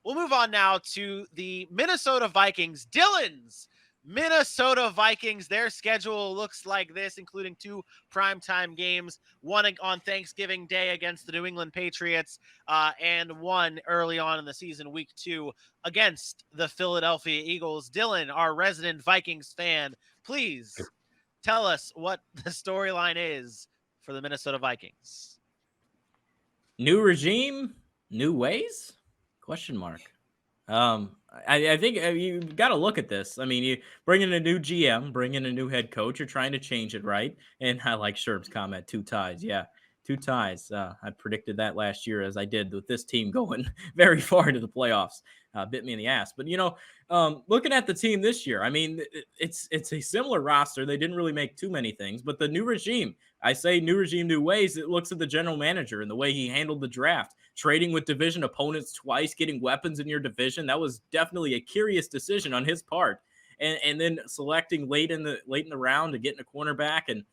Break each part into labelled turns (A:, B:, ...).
A: We'll move on now to the Minnesota Vikings. Dylan's Minnesota Vikings. Their schedule looks like this, including 2 primetime games, one on Thanksgiving Day against the New England Patriots, and one early on in the season, week 2, against the Philadelphia Eagles. Dylan, our resident Vikings fan, please tell us what the storyline is for the Minnesota Vikings.
B: New regime, new ways? Question mark. I think you've got to look at this. I mean, you bring in a new GM, bring in a new head coach. You're trying to change it, right? And I like Sherb's comment, 2 ties. Yeah, 2 ties. I predicted that last year, as I did with this team going very far into the playoffs. Bit me in the ass. But, looking at the team this year, I mean, it's a similar roster. They didn't really make too many things, but the new regime, I say new regime, new ways. It looks at the general manager and the way he handled the draft, trading with division opponents twice, getting weapons in your division. That was definitely a curious decision on his part. And then selecting late in the round to get in a cornerback. And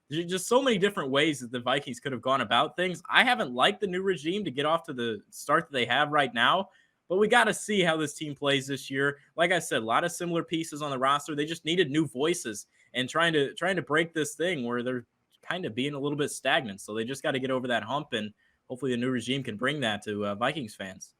B: there's just so many different ways that the Vikings could have gone about things. I haven't liked the new regime to get off to the start that they have right now, but we got to see how this team plays this year. Like I said, a lot of similar pieces on the roster. They just needed new voices and trying to break this thing where they're kind of being a little bit stagnant. So they just got to get over that hump, and hopefully the new regime can bring that to Vikings fans.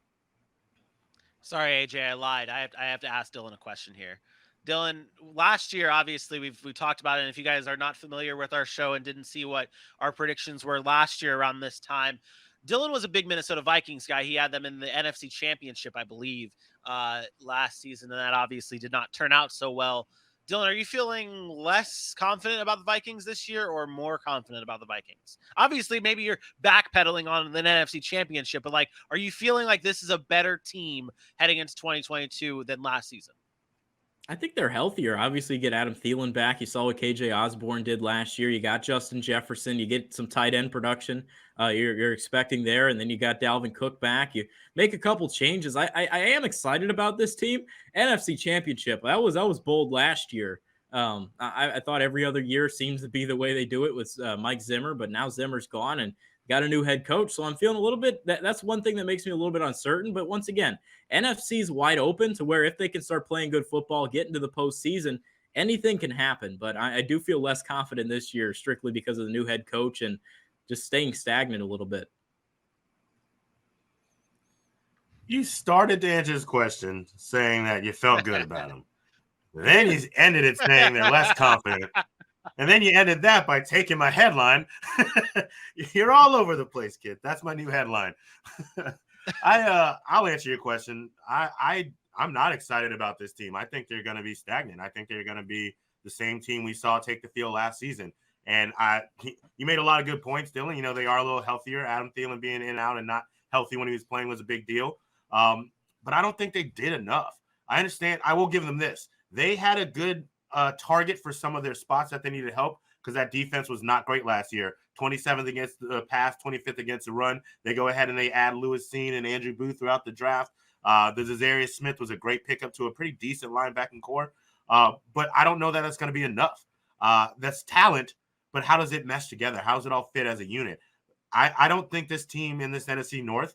A: Sorry, AJ, I lied. I have to ask Dylan a question here. Dylan, last year, obviously, we talked about it. And if you guys are not familiar with our show and didn't see what our predictions were last year around this time, Dylan was a big Minnesota Vikings guy. He had them in the NFC Championship, I believe, last season, and that obviously did not turn out so well. Dylan, are you feeling less confident about the Vikings this year or more confident about the Vikings? Obviously, maybe you're backpedaling on the NFC Championship, but are you feeling like this is a better team heading into 2022 than last season?
B: I think they're healthier. Obviously, you get Adam Thielen back. You saw what KJ Osborne did last year. You got Justin Jefferson. You get some tight end production you're expecting there. And then you got Dalvin Cook back. You make a couple changes. I am excited about this team. NFC Championship. That was bold last year. I thought every other year seems to be the way they do it with Mike Zimmer, but now Zimmer's gone and got a new head coach. So I'm feeling a little bit, that's one thing that makes me a little bit uncertain. But once again, NFC is wide open to where if they can start playing good football, get into the postseason, anything can happen. But I do feel less confident this year strictly because of the new head coach and just staying stagnant a little bit.
C: You started to answer his question saying that you felt good about him. Then you ended it saying they're less confident. And then you ended that by taking my headline. You're all over the place, kid. That's my new headline. I'll answer your question. I'm not excited about this team. I think they're going to be stagnant. I think they're going to be the same team we saw take the field last season. And you made a lot of good points, Dylan. They are a little healthier. Adam Thielen being in and out and not healthy when he was playing was a big deal. But I don't think they did enough. I understand. I will give them this. They had a good target for some of their spots that they needed help because that defense was not great last year. 27th against the pass, 25th against the run. They go ahead and they add Lewis Seen and Andrew Booth throughout the draft. The Za'Darius Smith was a great pickup to a pretty decent linebacking core. But I don't know that that's going to be enough. That's talent, but how does it mesh together? How does it all fit as a unit? I don't think this team in this NFC North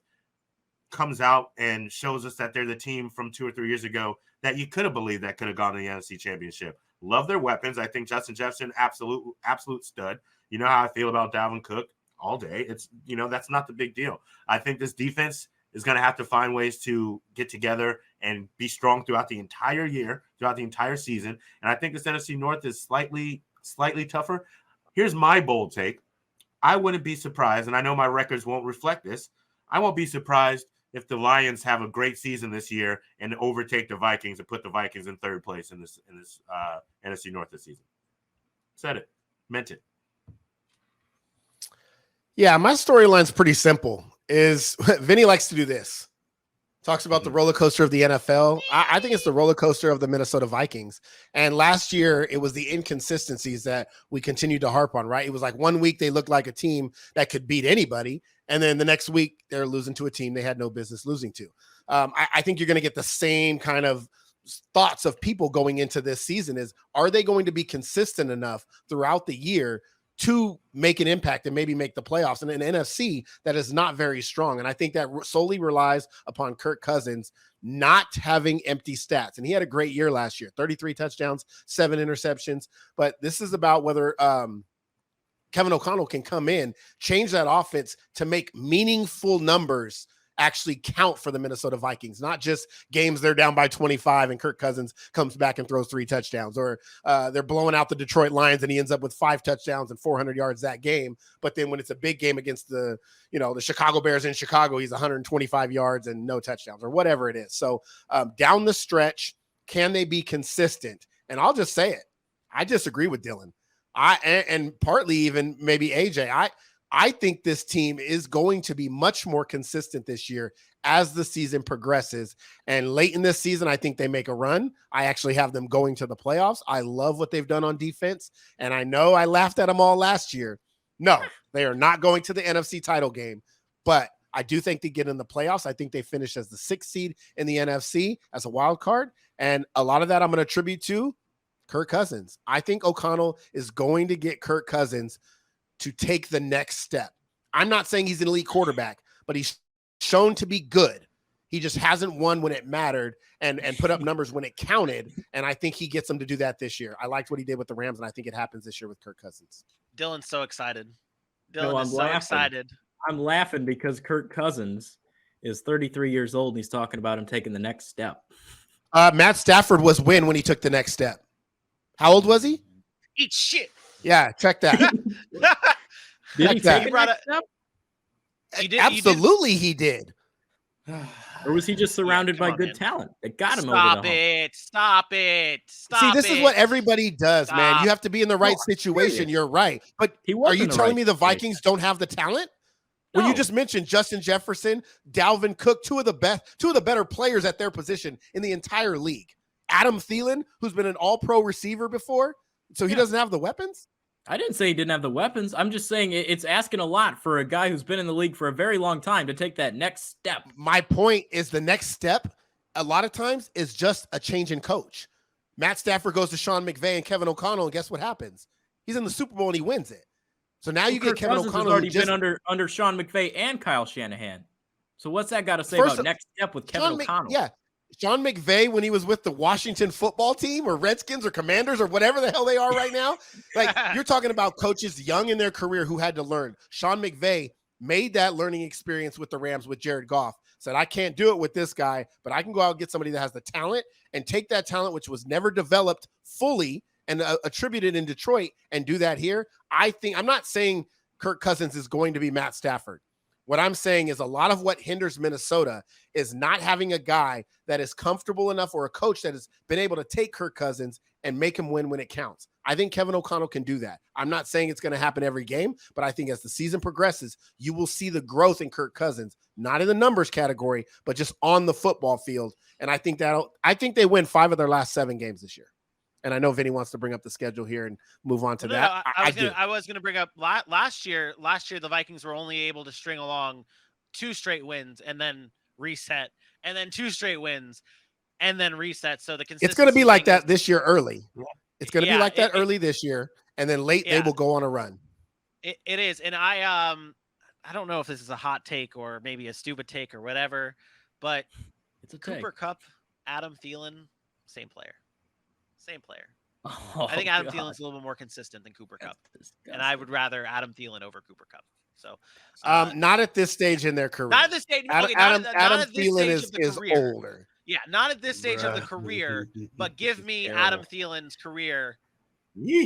C: comes out and shows us that they're the team from 2 or 3 years ago that you could have believed that could have gone to the NFC Championship. Love their weapons. I think Justin Jefferson, absolute stud. You know how I feel about Dalvin Cook all day. It's, that's not the big deal. I think this defense is going to have to find ways to get together and be strong throughout the entire year, throughout the entire season. And I think this NFC North is slightly tougher. Here's my bold take. I wouldn't be surprised, and I know my records won't reflect this. I won't be surprised if the Lions have a great season this year and overtake the Vikings and put the Vikings in third place in this NFC North this season. Said it. Meant it.
D: Yeah, my storyline's pretty simple. Vinny likes to do this. Talks about the roller coaster of the NFL. I think it's the roller coaster of the Minnesota Vikings. And last year, it was the inconsistencies that we continued to harp on, right? It was like 1 week they looked like a team that could beat anybody. And then the next week, they're losing to a team they had no business losing to. I think you're going to get the same kind of thoughts of people going into this season are they going to be consistent enough throughout the year to make an impact and maybe make the playoffs in an NFC that is not very strong. And I think that solely relies upon Kirk Cousins not having empty stats. And he had a great year last year, 33 touchdowns, 7 interceptions. But this is about whether Kevin O'Connell can come in, change that offense to make meaningful numbers actually count for the Minnesota Vikings, not just games they're down by 25 and Kirk Cousins comes back and throws 3 touchdowns, or they're blowing out the Detroit Lions and he ends up with 5 touchdowns and 400 yards that game. But then when it's a big game against the Chicago Bears in Chicago, he's 125 yards and no touchdowns or whatever it is. So down the stretch, can they be consistent? And I'll just say it. I disagree with Dylan. And partly even maybe AJ, I think this team is going to be much more consistent this year as the season progresses. And late in this season, I think they make a run. I actually have them going to the playoffs. I love what they've done on defense. And I know I laughed at them all last year. No, they are not going to the NFC title game. But I do think they get in the playoffs. I think they finish as the 6th seed in the NFC as a wild card. And a lot of that I'm going to attribute to Kirk Cousins. I think O'Connell is going to get Kirk Cousins to take the next step. I'm not saying he's an elite quarterback, but he's shown to be good. He just hasn't won when it mattered and put up numbers when it counted. And I think he gets them to do that this year. I liked what he did with the Rams, and I think it happens this year with Kirk Cousins.
A: Dylan's so excited.
B: No,
A: Dylan is so excited.
B: I'm laughing because Kirk Cousins is 33 years old and he's talking about him taking the next step.
D: Matt Stafford was when he took the next step. How old was he?
A: Eat shit.
D: Yeah, check that.
B: Did he take the next step?
D: Absolutely, he did.
B: Or was he just surrounded by good talent that got him over the hump?
A: Stop it.
D: See, this is what everybody does, man. You have to be in the right situation. You're right. But are you telling me the Vikings don't have the talent? When you just mentioned Justin Jefferson, Dalvin Cook, two of the better players at their position in the entire league. Adam Thielen, who's been an all-pro receiver before, so he doesn't have the weapons?
B: I didn't say he didn't have the weapons. I'm just saying it's asking a lot for a guy who's been in the league for a very long time to take that next step.
D: My point is the next step, a lot of times, is just a change in coach. Matt Stafford goes to Sean McVay and Kevin O'Connell, and guess what happens? He's in the Super Bowl and he wins it. So now you get Kevin O'Connell.
B: Has already been under Sean McVay and Kyle Shanahan. So what's that got to say about next step with Kevin O'Connell?
D: Yeah. Sean McVay, when he was with the Washington football team or Redskins or Commanders or whatever the hell they are right now, like you're talking about coaches young in their career who had to learn. Sean McVay made that learning experience with the Rams with Jared Goff. Said, I can't do it with this guy, but I can go out and get somebody that has the talent and take that talent, which was never developed fully and attributed in Detroit, and do that here. I'm not saying Kirk Cousins is going to be Matt Stafford. What I'm saying is a lot of what hinders Minnesota is not having a guy that is comfortable enough or a coach that has been able to take Kirk Cousins and make him win when it counts. I think Kevin O'Connell can do that. I'm not saying it's going to happen every game, but I think as the season progresses, you will see the growth in Kirk Cousins, not in the numbers category, but just on the football field. And I think they win 5 of their last 7 games this year. And I know Vinny wants to bring up the schedule here and move on to that.
A: I was going to bring up last year. Last year, the Vikings were only able to string along 2 straight wins and then reset, and then 2 straight wins and then reset. So the consistency.
D: It's going to be like that this year early. It's going to be like that early this year, and then late they will go on a run.
A: It is, and I don't know if this is a hot take or maybe a stupid take or whatever, but
B: it's a
A: Cooper Kupp, Adam Thielen, same player. Same player.
B: Oh,
A: I think Adam Thielen's a little bit more consistent than Cooper Kupp, and I would rather Adam Thielen over Cooper Kupp. So,
D: not at this stage in their career.
A: Not at this stage.
D: Adam Thielen is older.
A: Yeah, not at this stage of the career, but give me Adam Thielen's career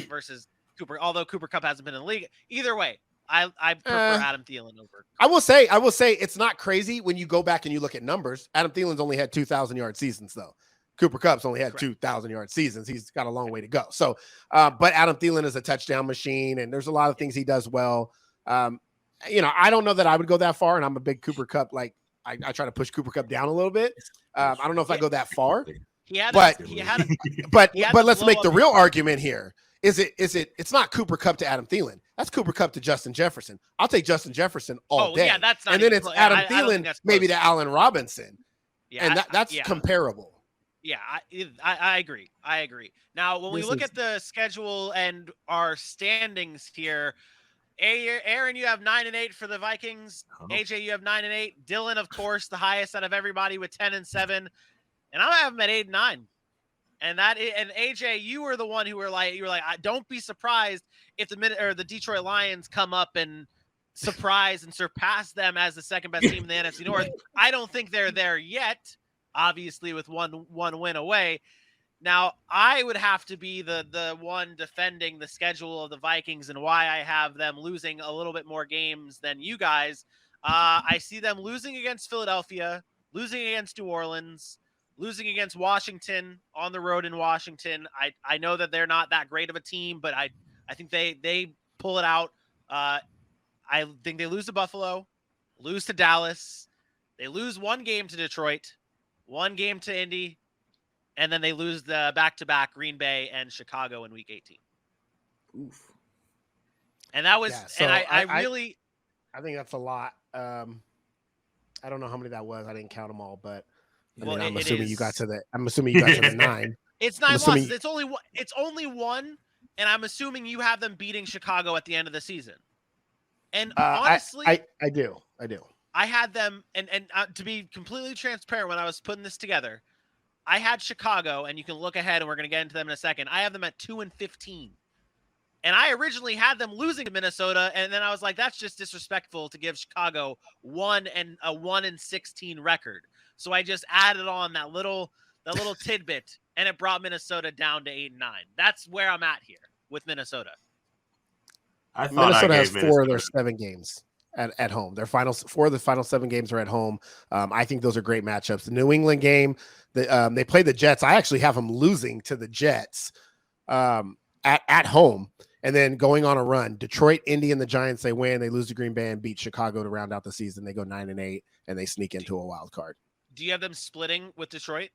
A: versus Cooper. Although Cooper Kupp hasn't been in the league, either way, I prefer Adam Thielen over.
D: I will say it's not crazy when you go back and you look at numbers. Adam Thielen's only had 2,000-yard seasons though. Cooper Kupp's only had 2,000-yard seasons. He's got a long way to go. So, but Adam Thielen is a touchdown machine, and there's a lot of things he does well. I don't know that I would go that far, and I'm a big Cooper Kupp. Like, I try to push Cooper Kupp down a little bit. I don't know if I go that far. But let's make the real argument here. It's not Cooper Kupp to Adam Thielen. That's Cooper Kupp to Justin Jefferson. I'll take Justin Jefferson all day.
A: Yeah, that's not
D: and then it's Adam Thielen maybe to Allen Robinson.
A: Yeah,
D: and that's comparable.
A: Yeah, I agree. I agree. Now, when we
D: This
A: look
D: is
A: at the schedule and our standings here, Aaron, you have 9-8 for the Vikings.
C: Oh.
A: AJ, you have 9-8. Dylan, of course, the highest out of everybody with 10-7, and I have them at 8-9. And AJ, you were the one who were like, don't be surprised if the Detroit Lions come up and surprise and surpass them as the second best team in the NFC North. I don't think they're there yet. Obviously, with one win away. Now, I would have to be the one defending the schedule of the Vikings and why I have them losing a little bit more games than you guys. I see them losing against Philadelphia, losing against New Orleans, losing against Washington on the road in Washington. I know that they're not that great of a team, but I think they pull it out. I think they lose to Buffalo, lose to Dallas. They lose one game to Detroit, one game to Indy, and then they lose the back-to-back Green Bay and Chicago in Week 18.
B: Oof.
A: And that was,
D: Yeah, so
A: and I
D: I
A: really,
D: I think that's a lot. I don't know how many that was. I didn't count them all, but I
A: Well,
D: mean, I'm
A: it
D: assuming you got
A: is-
D: to the. I'm assuming you got to the 9.
A: it's
D: I'm
A: 9
D: assuming-
A: losses. It's only one, and I'm assuming you have them beating Chicago at the end of the season. And honestly,
D: I do.
A: I had them, and to be completely transparent, when I was putting this together, I had Chicago, and you can look ahead, and we're going to get into them in a second. I have them at 2-15. And I originally had them losing to Minnesota, and then I was like, that's just disrespectful to give Chicago a 1-16 record. So I just added on that little tidbit, and it brought Minnesota down to 8-9. That's where I'm at here with Minnesota.
C: I thought
D: Minnesota
C: I
D: has
C: gave
D: 4 of their
C: Minnesota.
D: 7 games at home. Their 4 of the final 7 games are at home. I think those are great matchups. The New England game, they played the Jets. I actually have them losing to the Jets at home, and then going on a run. Detroit, Indy, and the Giants, they win. They lose to Green Bay and beat Chicago to round out the season. They go 9-8, and they sneak into a wild card.
A: Do you have them splitting with Detroit?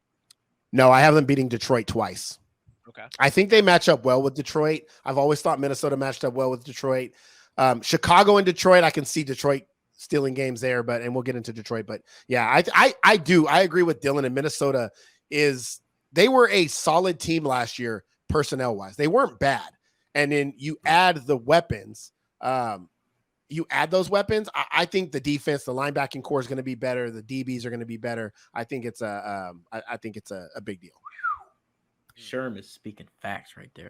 D: No, I have them beating Detroit twice.
A: Okay.
D: I think they match up well with Detroit. I've always thought Minnesota matched up well with Detroit. Chicago and Detroit, I can see Detroit stealing games there, and we'll get into Detroit. But yeah, I do. I agree with Dylan. And Minnesota they were a solid team last year, personnel wise. They weren't bad. And then you add the weapons. You add those weapons. I think the defense, the linebacking core is going to be better. The DBs are going to be better. I think it's a big deal.
B: Sherm is speaking facts right there.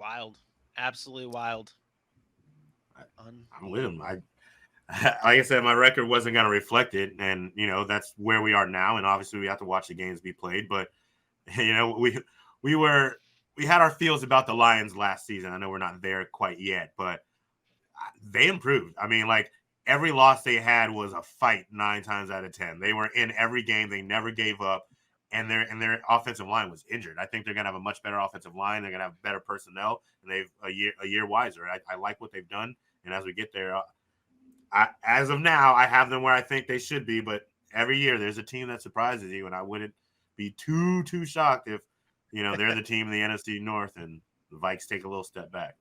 A: Wild. Absolutely wild.
C: I'm with him. Like I said, my record wasn't going to reflect it, and that's where we are now. And obviously, we have to watch the games be played. But we had our feels about the Lions last season. I know we're not there quite yet, but they improved. I mean, like every loss they had was a fight 9 times out of 10. They were in every game. They never gave up. And their offensive line was injured. I think they're going to have a much better offensive line. They're going to have better personnel, and they've a year wiser. I like what they've done. And as we get there, as of now, I have them where I think they should be. But every year, there's a team that surprises you, and I wouldn't be too shocked if they're the team in the NFC North and the Vikes take a little step back.